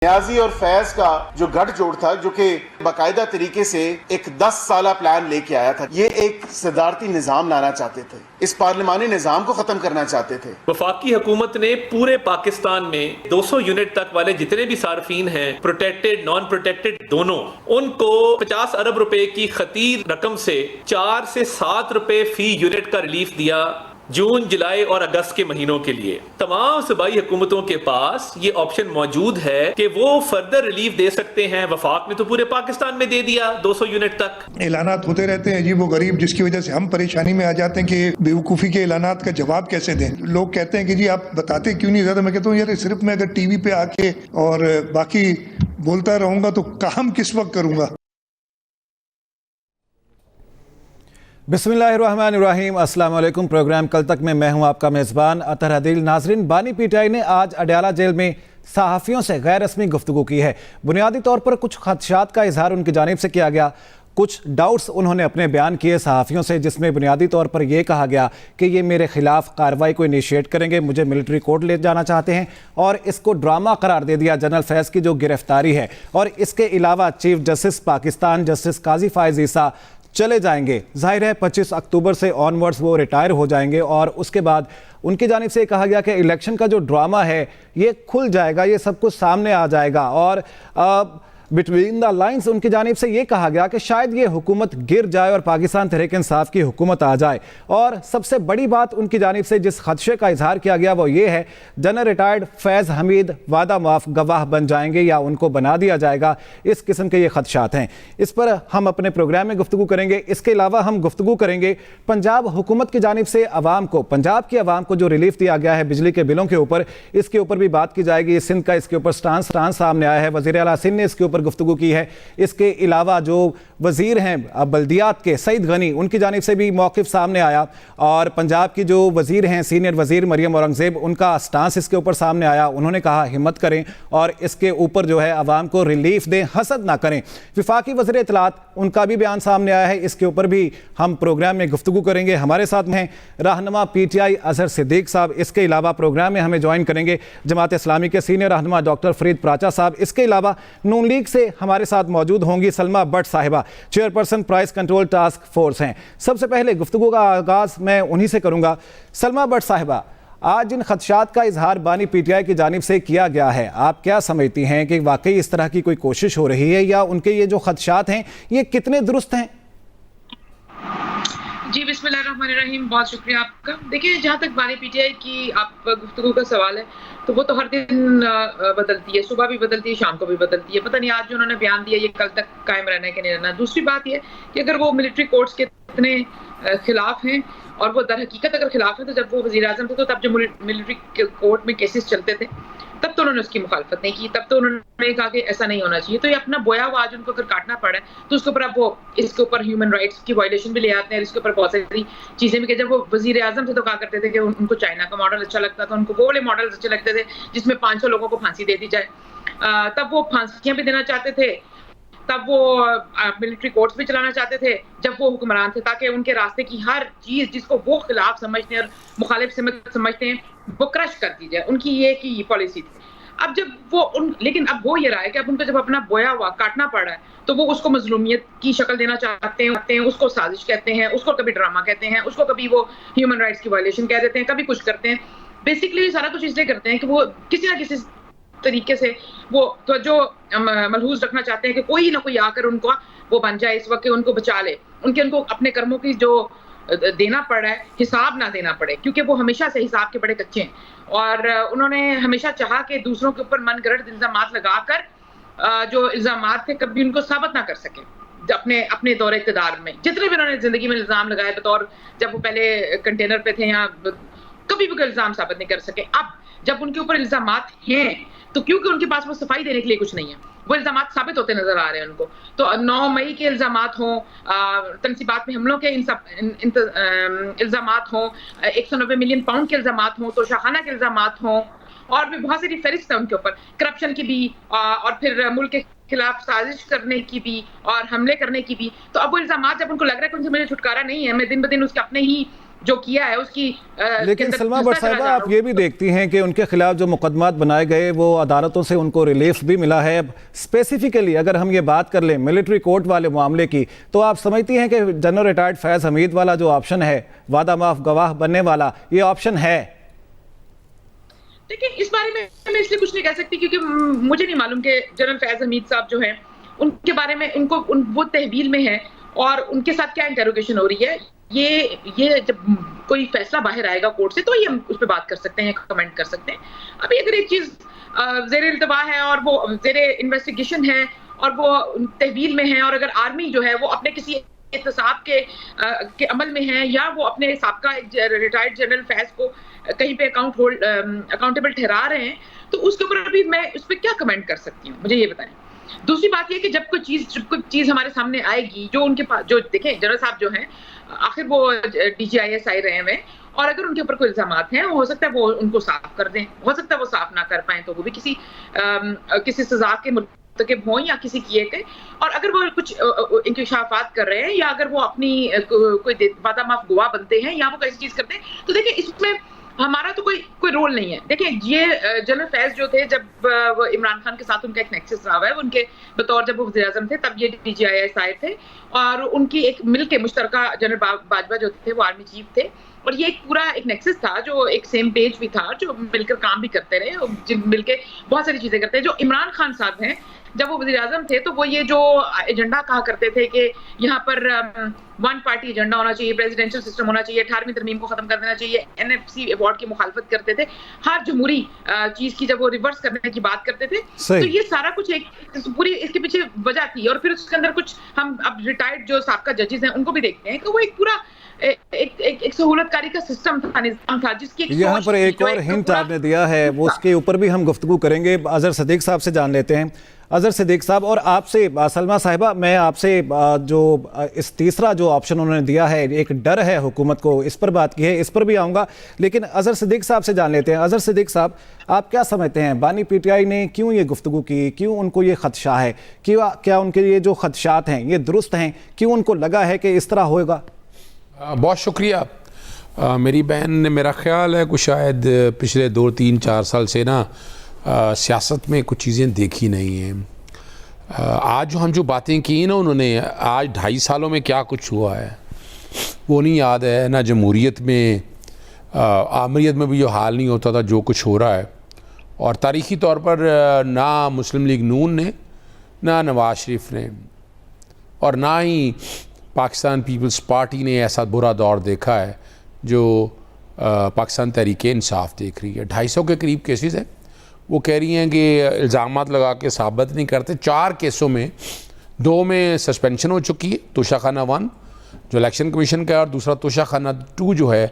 न्याजी और फैज का जो गठजोड़ था, जो कि बाकायदा तरीके से एक 10 साला प्लान लेके आया था, ये एक सदारती निजाम लाना चाहते थे, इस पार्लिमानी निजाम को खत्म करना चाहते थे। वफाकी हुकूमत ने पूरे पाकिस्तान में 200 यूनिट तक वाले जितने भी सार्फिन हैं, प्रोटेक्टेड नॉन प्रोटेक्टेड दोनों, उनको 50 अरब रुपए की खतीर रकम से 4 से 7 रुपए फी यूनिट का रिलीफ दिया जून, जुलाई और अगस्त के महीनों के लिए। तमाम सूबाई हुकूमतों के पास ये ऑप्शन मौजूद है कि वो फर्दर रिलीफ दे सकते हैं। वफाक ने तो पूरे पाकिस्तान में दे दिया 200 यूनिट तक। ऐलानात होते रहते हैं अजीब व गरीब, जिसकी वजह से हम परेशानी में आ जाते हैं कि बेवकूफ़ी के ऐलानात का जवाब कैसे दें। लोग कहते हैं कि जी आप बताते क्यों नहीं ज़्यादा। मैं कहता हूँ यार, सिर्फ मैं अगर टीवी पे आके और बाकी बोलता रहूँगा तो काम किस वक्त करूँगा। बिस्मिल्लाहिर्रहमानिर्रहीम, अस्सलाम वालेकुम। प्रोग्राम कल तक में मैं हूं आपका मेज़बान अतर हदील। नाजरीन, बानी पीटीआई ने आज अडयाला जेल में सहाफ़ियों से गैर रस्मी गुफ्तगू की है। बुनियादी तौर पर कुछ खदशात का इजहार उनकी जानिब से किया गया, कुछ डाउट्स उन्होंने अपने बयान किए सहाफ़ियों से, जिसमें बुनियादी तौर पर यह कहा गया कि ये मेरे खिलाफ कार्रवाई को इनिशिएट करेंगे, मुझे मिलिट्री कोर्ट ले जाना चाहते हैं और इसको ड्रामा करार दे दिया जनरल फैज़ की जो गिरफ्तारी है। और इसके अलावा चीफ जस्टिस पाकिस्तान जस्टिस काजी फायज़ ईसा चले जाएंगे। जाहिर है 25 अक्टूबर से ऑनवर्ड्स वो रिटायर हो जाएंगे और उसके बाद उनकी जानिब से कहा गया कि इलेक्शन का जो ड्रामा है ये खुल जाएगा, ये सब कुछ सामने आ जाएगा। और बिटवीन द लाइंस उनकी जानिब से ये कहा गया कि शायद ये हुकूमत गिर जाए और पाकिस्तान तहरीक इंसाफ की हुकूमत आ जाए। और सबसे बड़ी बात उनकी जानिब से जिस खदशे का इजहार किया गया वो ये है, जनरल रिटायर्ड फैज़ हमीद वादा माफ गवाह बन जाएंगे या उनको बना दिया जाएगा। इस किस्म के ये खदशात हैं। इस पर हम अपने प्रोग्राम में गुफ्तगू करेंगे। इसके अलावा हम गुफ्तगू करेंगे पंजाब हुकूमत की जानिब से अवाम को, पंजाब की अवाम को जो रिलीफ दिया गया है बिजली के बिलों के ऊपर, इसके ऊपर भी बात की जाएगी। सिंध का इसके ऊपर स्टांस सामने आया है, वज़ीर आला सिंध ने इसके ऊपर गुफ्तगू की है। इसके अलावा जो वजीर हैं बल्दियात के सईद गनी, उनकी जानिब से भी मौक़िफ़ सामने आया। और पंजाब की जो वजीर हैं सीनियर वजीर मरियम औरंगज़ेब, उनका स्टांस इसके ऊपर सामने आया। उन्होंने कहा हिम्मत करें और इसके ऊपर जो है अवाम को रिलीफ दें, हसद ना करें। विफाकी वज़ीर इत्तलात, उनका भी बयान सामने आया है। इसके ऊपर भी हम प्रोग्राम में गुफ्तगू करेंगे। हमारे साथ हैं रहनुमा पीटीआई अजहर सिद्दीक साहब। इसके अलावा प्रोग्राम में हमें ज्वाइन करेंगे जमात इस्लामी के सीनियर रहनुमा डॉक्टर फरीद प्राचा साहब। इसके अलावा नून लीग से हमारे साथ मौजूद होंगी सलमा भट्ट साहिबा, chairperson price control task force हैं। सबसे पहले गुफ्तगू का आगाज मैं उन्हीं से करूंगा। सलमा भट्ट साहिबा, आज जिन खदशात का इजहार बानी पीटीआई की जानिब से किया गया है, आप क्या समझती हैं कि वाकई इस तरह की कोई कोशिश हो रही है या उनके ये जो खदशात हैं ये कितने दुरुस्त हैं? जी बिस्मिल्लाहिर्रहमानिर्रहीम, बहुत शुक्रिया आपका। देखिए, जहाँ तक बानी पीटीआई की आप गुफ्तगू का सवाल है तो वो तो हर दिन बदलती है, सुबह भी बदलती है, शाम को भी बदलती है। पता नहीं आज जो उन्होंने बयान दिया ये कल तक कायम रहना है कि नहीं रहना। दूसरी बात ये कि अगर वो मिलिट्री कोर्ट्स के इतने खिलाफ हैं और वो दर हकीकत अगर खिलाफ है, तो जब वो वज़ीर आज़म थे तो तब जो मिलिट्री कोर्ट में केसेस चलते थे तब तो उन्होंने उसकी मुखालफत नहीं की, तब तो उन्होंने कहा कि ऐसा नहीं होना चाहिए। तो ये अपना बोया हुआ आज उनको अगर काटना पड़ा है तो उसके ऊपर अब वो इसके ऊपर ह्यूमन राइट्स की वायलेशन भी ले आते हैं। इसके ऊपर बहुत सारी चीजें भी कि जब वो वज़ीर आज़म थे तो कहा करते थे कि उनको चाइना का मॉडल अच्छा लगता था, उनको वो वाले मॉडल्स अच्छे लगते थे जिसमें 500 लोगों को फांसी दे दी जाए। तब वो फांसियां भी देना चाहते थे, तब वो मिलिट्री कोर्ट्स भी चलाना चाहते थे जब वो हुक्मरान थे, ताकि उनके रास्ते की हर चीज जिसको वो खिलाफ समझते हैं और मुखालिफ समझते हैं वो क्रश कर दी जाए। उनकी ये की पॉलिसी थी। अब जब वो लेकिन अब वो ये रहा है कि अब उनको जब अपना बोया हुआ काटना पड़ा है तो वो उसको मजलूमियत की शक्ल देना चाहते हैं, उसको साजिश कहते हैं, उसको कभी ड्रामा कहते हैं, उसको कभी वो ह्यूमन राइट्स की वायलेशन कह देते हैं, कभी कुछ करते हैं। बेसिकली सारा कुछ इसलिए करते हैं कि वो किसी ना किसी तरीके से वो तो जो मलहूज रखना चाहते हैं कि कोई ना कोई आकर उनको वो बन जाए इस वक्त, उनको बचा ले, उनको अपने कर्मों की जो देना पड़ा है हिसाब ना देना पड़े, क्योंकि वो हमेशा से हिसाब के बड़े कच्चे हैं। और उन्होंने हमेशा चाहा कि दूसरों के ऊपर मनगढ़ंत इल्जामात लगाकर जो इल्जामात थे कभी उनको साबित ना कर सके। अपने दौरे इक़्तिदार में जितने भी उन्होंने जिंदगी में इल्जाम लगाए, बतौर जब वो पहले कंटेनर पे थे या कभी भी कोई इल्जाम साबित नहीं कर सके। अब जब उनके ऊपर इल्जामात हैं तो क्योंकि उनके पास वो सफाई देने के लिए कुछ नहीं है, वो इल्जामात साबित होते नजर आ रहे हैं उनको। तो 9 मई के इल्जामात हों, तनसीबात में हमलों के इल्जामात हों, 190 मिलियन पाउंड के इल्जामात हों, तो शाहाना के इल्जामात हों, और भी बहुत सारी फहरिस्त है उनके ऊपर, करप्शन की भी और फिर मुल्क के खिलाफ साजिश करने की भी और हमले करने की भी। तो अब वो इल्जामात जब उनको लग रहा है कि उनसे मुझे छुटकारा नहीं है, मैं दिन ब दिन उसके अपने ही जो किया है उसकी लेकिन सलमा भट्ट साहिबा, आप ये भी देखती हैं कि उनके खिलाफ जो मुकदमात बनाए गए वो अदालतों से उनको रिलीफ भी मिला है। स्पेसिफिकली अगर हम ये बात कर लें मिलिट्री कोर्ट वाले मामले की, तो आप समझती हैं कि जनरल रिटायर्ड फैज़ हमीद वाला जो ऑप्शन है, वादा माफ गवाह बनने वाला, ये ऑप्शन है? देखिए, इस बारे में मैं इसलिए कुछ नहीं कह सकती क्योंकि मुझे नहीं मालूम कि जनरल फैज हमीद साहब जो हैं उनके बारे में वो तहवील में है और उनके साथ क्या इंटेरोगेशन हो रही है। ये जब कोई फैसला बाहर आएगा कोर्ट से तो ये हम उस पर बात कर सकते हैं, कमेंट कर सकते हैं। अभी अगर एक चीज ज़ेर इल्तवा है और वो ज़ेर इन्वेस्टिगेशन है और वो तहवील में है, और अगर आर्मी जो है वो अपने किसी एहतसाब के अमल में है या वो अपने साबका रिटायर्ड जनरल फैज को कहीं पे अकाउंटेबल ठहरा रहे हैं, तो उसके ऊपर अभी मैं उस पर क्या कमेंट कर सकती हूँ, मुझे ये बताएं। दूसरी बात ये कि जब कोई चीज हमारे सामने आएगी जो उनके पास, जो देखें जनरल साहब जो हैं आखिर वो DGIS रहे हैं, और अगर उनके ऊपर कोई इल्जामात हैं हो सकता है वो उनको साफ कर दें, हो सकता है वो साफ ना कर पाए तो वो भी किसी सजा के मुर्तकिब हों या किसी किए के, और अगर वो कुछ इंकशाफात कर रहे हैं या अगर वो अपनी कोई वादा माफ गवाह बनते हैं या वो कैसी चीज करते हैं, तो देखिए इसमें हमारा तो कोई रोल नहीं है। देखिए, ये जनरल फैज जो थे, जब वो इमरान खान के साथ उनका एक नेक्सस रहा है, उनके बतौर जब वो वज़ीर आज़म थे तब ये DGIS आए थे, और उनकी एक मिलके मुश्तरका जनरल बाजवा जो थे वो आर्मी चीफ थे, और ये एक पूरा एक नेक्सस था जो एक सेम पेज भी था, जो मिलकर काम भी करते रहे, मिलके बहुत सारी चीजें करते हैं। जो इमरान खान साहब हैं, जब वो वज़ीर आज़म थे तो वो ये जो एजेंडा कहा करते थे कि यहाँ पर वन पार्टी एजेंडा होना चाहिए, प्रेसिडेंशियल सिस्टम होना चाहिए, 18वीं तरमीम को खत्म कर देना चाहिए, NFC अवार्ड की मुखालफत करते थे, हर जमहूरी चीज की जब वो रिवर्स करने की बात करते थे, तो ये सारा कुछ एक पूरी इसके पीछे वजह थी। और फिर उसके अंदर कुछ हम अब रिटायर्ड जो साबका जजेस हैं उनको भी देखते हैं कि वो एक पूरा एक सहूलतकारी का सिस्टम था, निजाम था, जिसकी यहाँ पर एक और हिंट आपने दिया है, वो उसके ऊपर भी हम गुफ्तगू करेंगे। अजहर सिद्दीक साहब से जान लेते हैं। अजहर सिद्दीक साहब, और आपसे सलमा साहिबा, मैं आपसे जो इस तीसरा जो ऑप्शन उन्होंने दिया है, एक डर है हुकूमत को, इस पर बात की है, इस पर भी आऊँगा, लेकिन अजहर सिद्दीक साहब से जान लेते हैं। अजहर सिद्दीक साहब, आप क्या समझते हैं, बानी PTI ने क्यों ये गुफ्तगू की, क्यों उनको ये खदशा है, क्या उनके ये जो खदशात हैं ये दुरुस्त हैं, क्यों उनको लगा है कि इस तरह होगा? बहुत शुक्रिया। मेरी बहन ने, मेरा ख्याल है कुछ शायद पिछले 2, 3, 4 साल से ना सियासत में कुछ चीज़ें देखी नहीं हैं। आज जो हम जो बातें की ना उन्होंने, आज 2.5 सालों में क्या कुछ हुआ है वो नहीं याद है। ना जमहूरियत में, आमरीत में भी जो हाल नहीं होता था जो कुछ हो रहा है, और तारीख़ी तौर पर ना मुस्लिम लीग नून ने, ना नवाज शरीफ ने, और ना ही पाकिस्तान पीपल्स पार्टी ने ऐसा बुरा दौर देखा है जो पाकिस्तान तहरीक-ए-इंसाफ देख रही है। 250 के करीब केसेस हैं। वो कह रही हैं कि इल्ज़ामात लगा के साबित नहीं करते। 4 केसों में 2 में सस्पेंशन हो चुकी है, तोशाखाना 1 जो इलेक्शन कमीशन का है, और दूसरा तोशाखाना 2 जो है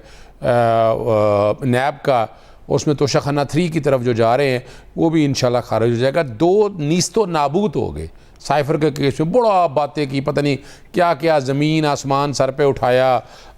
नैब का, उसमें तोशाखाना 3 की तरफ जो जा रहे हैं वो भी इंशाल्लाह खारिज हो जाएगा। 2 नीस्तो नाबूद हो गए। साइफर के केस में बड़ा बातें की, पता नहीं क्या क्या, ज़मीन आसमान सर पे उठाया,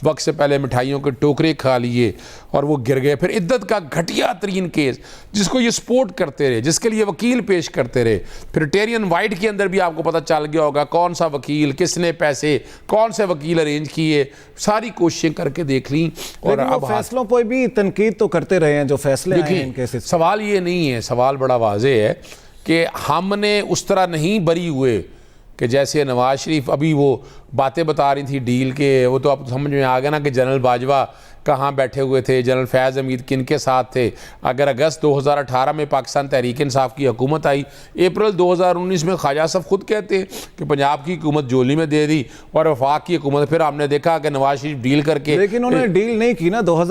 वक्त से पहले मिठाइयों के टोकरे खा लिए और वो गिर गए। फिर इद्दत का घटिया तरीन केस जिसको ये सपोर्ट करते रहे, जिसके लिए वकील पेश करते रहे। फिर टेरियन वाइट के अंदर भी आपको पता चल गया होगा कौन सा वकील, किसने पैसे, कौन से वकील अरेंज किए, सारी कोशिशें करके देख ली। और अब फैसलों पर भी तनकीद तो करते रहे हैं जो फैसले आए हैं केसेस। सवाल ये नहीं है, सवाल बड़ा वाज़ेह है कि हमने उस तरह नहीं बरी हुए कि जैसे नवाज शरीफ अभी वो बातें बता रही थी डील के, वो तो अब समझ में आ गया ना कि जनरल बाजवा कहाँ बैठे हुए थे, जनरल फैज़ हमीद किन के साथ थे। अगर अगस्त 2018 में पाकिस्तान तहरीक इंसाफ की हुकूमत आई, अप्रैल 2019 में ख्वाजा साहब खुद कहते हैं कि पंजाब की हुकूमत जोली में दे दी और वफाक की हुकूमत, फिर हमने देखा कि नवाज शरीफ डील करके, लेकिन उन्होंने डील नहीं की ना।